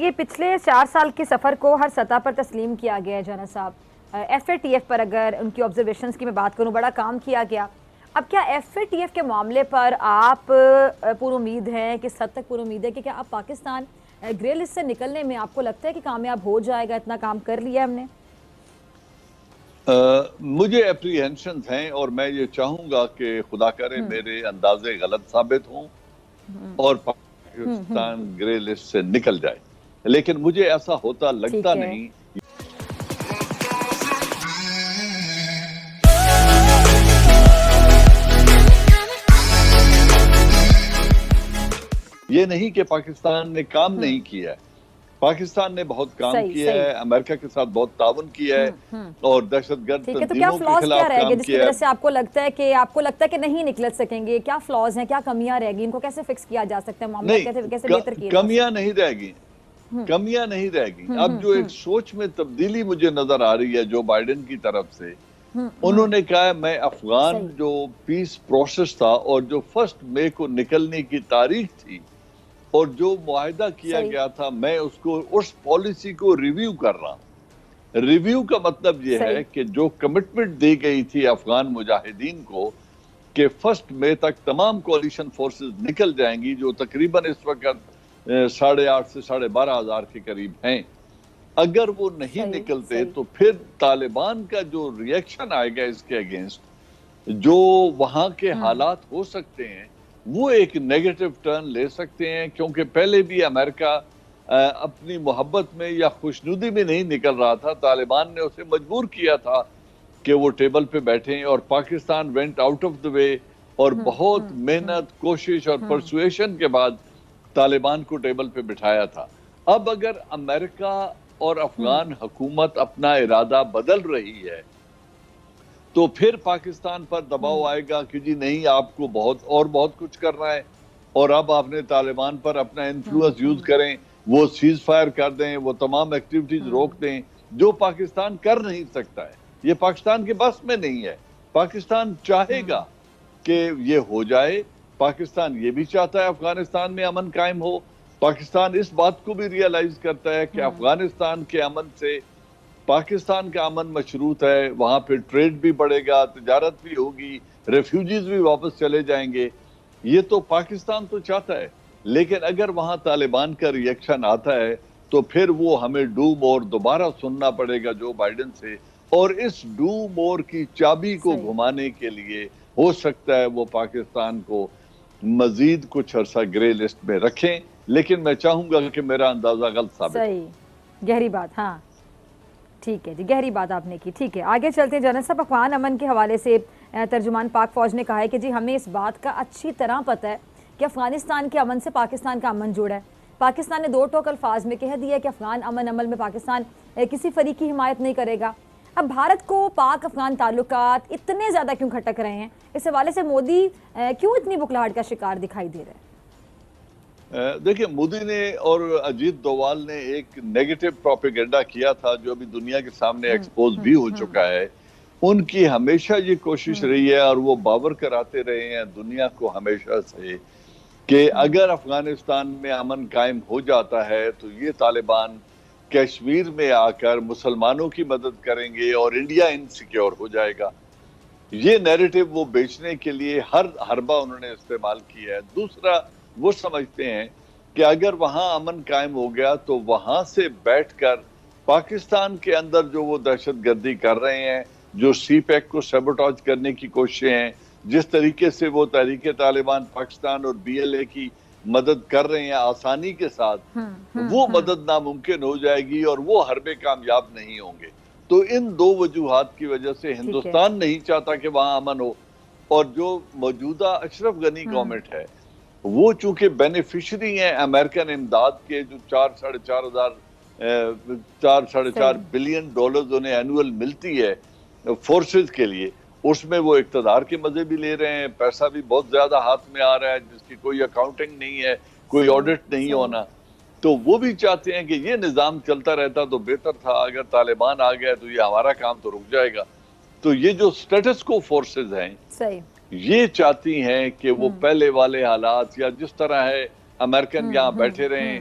دیکھیے پچھلے 4 سال کے سفر کو ہر سطح پر تسلیم کیا گیا ہے جانا صاحب۔ ایف اے ٹی ایف پر اگر ان کی آبزرویشنز کی میں بات کروں، بڑا کام کیا گیا۔ اب کیا ایف اے ٹی ایف کے معاملے پر آپ پر امید ہیں، کس حد تک پر امید ہے کہ کیا آپ پاکستان گرے لسٹ سے نکلنے میں آپ کو لگتا ہے کہ کامیاب ہو جائے گا؟ اتنا کام کر لیا ہم نے۔ مجھے اپریہنشنز ہیں اور میں یہ چاہوں گا کہ خدا کرے میرے اندازے غلط ثابت ہوں اور پاکستان گرے لسٹ سے نکل جائے، لیکن مجھے ایسا ہوتا لگتا نہیں۔ یہ نہیں کہ پاکستان نے کام نہیں کیا ہے، پاکستان نے بہت کام کیا ہے، امریکہ کے ساتھ بہت تعاون کیا ہے اور دہشت گرد تنظیموں کے خلاف کام جس کی وجہ سے آپ کو لگتا ہے کہ نہیں نکل سکیں گے؟ کیا فلاز ہیں، کیا کمیاں رہ گی؟ ان کو کیسے فکس کیا جا سکتا ہے؟ معاملہ کیسے بہتر کیا؟ کمیاں نہیں رہ گی، کمیاں نہیں رہ گی۔ اب جو ایک سوچ میں تبدیلی مجھے نظر آ رہی ہے جو بائیڈن کی طرف سے، انہوں نے کہا میں افغان جو پیس پروسیس تھا اور جو 1 مئی کو نکلنے کی تاریخ تھی اور جو معاہدہ کیا گیا تھا، میں اس پالیسی کو ریویو کر رہا ہوں۔ ریویو کا مطلب یہ ہے کہ جو کمٹمنٹ دی گئی تھی افغان مجاہدین کو کہ 1 مئی تک تمام کولیشن فورسز نکل جائیں گی، جو تقریباً اس وقت 8,500 سے 12,500 کے قریب ہیں، اگر وہ نہیں نکلتے تو پھر طالبان کا جو ریئیکشن آئے گا اس کے اگینسٹ، جو وہاں کے حالات ہو سکتے ہیں وہ ایک نیگیٹو ٹرن لے سکتے ہیں، کیونکہ پہلے بھی امریکہ اپنی محبت میں یا خوشنودی میں نہیں نکل رہا تھا، طالبان نے اسے مجبور کیا تھا کہ وہ ٹیبل پہ بیٹھیں اور Pakistan went out of the way اور بہت محنت، کوشش اور پرسویشن کے بعد طالبان کو ٹیبل پہ بٹھایا تھا۔ اب اگر امریکہ اور افغان حکومت اپنا ارادہ بدل رہی ہے تو پھر پاکستان پر دباؤ آئے گا کہ جی نہیں، آپ کو بہت کچھ کرنا ہے اور اب آپ نے طالبان پر اپنا انفلوئنس یوز کریں، وہ سیز فائر کر دیں، وہ تمام ایکٹیویٹیز روک دیں، جو پاکستان کر نہیں سکتا ہے۔ یہ پاکستان کے بس میں نہیں ہے۔ پاکستان چاہے گا کہ یہ ہو جائے، پاکستان یہ بھی چاہتا ہے افغانستان میں امن قائم ہو، پاکستان اس بات کو بھی ریئلائز کرتا ہے کہ افغانستان کے امن سے پاکستان کا امن مشروط ہے، وہاں پہ ٹریڈ بھی بڑھے گا، تجارت بھی ہوگی، ریفیوجیز بھی واپس چلے جائیں گے۔ یہ تو پاکستان تو چاہتا ہے، لیکن اگر وہاں طالبان کا ریئیکشن آتا ہے تو پھر وہ ہمیں ڈو مور دوبارہ سننا پڑے گا جو بائیڈن سے، اور اس ڈو مور کی چابی کو گھمانے کے لیے ہو سکتا ہے وہ پاکستان کو مزید کچھ عرصہ گرے لسٹ میں رکھیں، لیکن میں چاہوں گا کہ میرا اندازہ غلط ثابت ہو۔ صحیح، گہری بات۔ ہاں ٹھیک ہے جی، گہری بات آپ نے کی۔ ٹھیک ہے، آگے چلتے ہیں۔ جنرل صاحب، افغان امن کے حوالے سے ترجمان پاک فوج نے کہا ہے کہ جی ہمیں اس بات کا اچھی طرح پتہ ہے کہ افغانستان کے امن سے پاکستان کا امن جڑا ہے۔ پاکستان نے 2 ٹوک الفاظ میں کہہ دیا کہ افغان امن عمل میں پاکستان کسی فریق کی حمایت نہیں کرے گا۔ اب بھارت کو پاک افغان تعلقات اتنے زیادہ کیوں کھٹک رہے ہیں؟ اس حوالے سے مودی کیوں اتنی بکلاہٹ کا شکار دکھائی دے رہے ہیں؟ دیکھیں، مودی نے اور اجیت دووال نے ایک نیگیٹو پروپیگنڈا کیا تھا جو ابھی دنیا کے سامنے ایکسپوز بھی ہو چکا ہے۔ ان کی ہمیشہ یہ کوشش رہی ہے اور وہ باور کراتے رہے ہیں دنیا کو ہمیشہ سے کہ اگر افغانستان میں امن قائم ہو جاتا ہے تو یہ طالبان کشمیر میں آ کر مسلمانوں کی مدد کریں گے اور انڈیا انسیکیور ہو جائے گا۔ یہ نیریٹو وہ بیچنے کے لیے ہر حربہ انہوں نے استعمال کیا ہے۔ دوسرا، وہ سمجھتے ہیں کہ اگر وہاں امن قائم ہو گیا تو وہاں سے بیٹھ کر پاکستان کے اندر جو وہ دہشت گردی کر رہے ہیں، جو سی پیک کو سیبوٹاج کرنے کی کوششیں ہیں، جس طریقے سے وہ تحریک طالبان پاکستان اور بی ایل اے کی مدد کر رہے ہیں آسانی کے ساتھ، وہ مدد ناممکن ہو جائے گی اور وہ حربے کامیاب نہیں ہوں گے۔ تو ان 2 وجوہات کی وجہ سے ہندوستان نہیں چاہتا کہ وہاں امن ہو، اور جو موجودہ اشرف غنی گورنمنٹ ہے وہ چونکہ بینیفیشری ہیں امریکن امداد کے، جو 4.5 بلین ڈالرز انہیں اینول ملتی ہے فورسز کے لیے، اس میں وہ اقتدار کے مزے بھی لے رہے ہیں، پیسہ بھی بہت زیادہ ہاتھ میں آ رہا ہے جس کی کوئی اکاؤنٹنگ نہیں ہے، کوئی آڈٹ نہیں ہونا۔ تو وہ بھی چاہتے ہیں کہ یہ نظام چلتا رہتا تو بہتر تھا، اگر طالبان آ گیا تو یہ ہمارا کام تو رک جائے گا۔ تو یہ جو سٹیٹس کو فورسز ہیں یہ چاہتی ہیں کہ وہ پہلے والے حالات یا جس طرح ہے امریکن یہاں بیٹھے رہیں،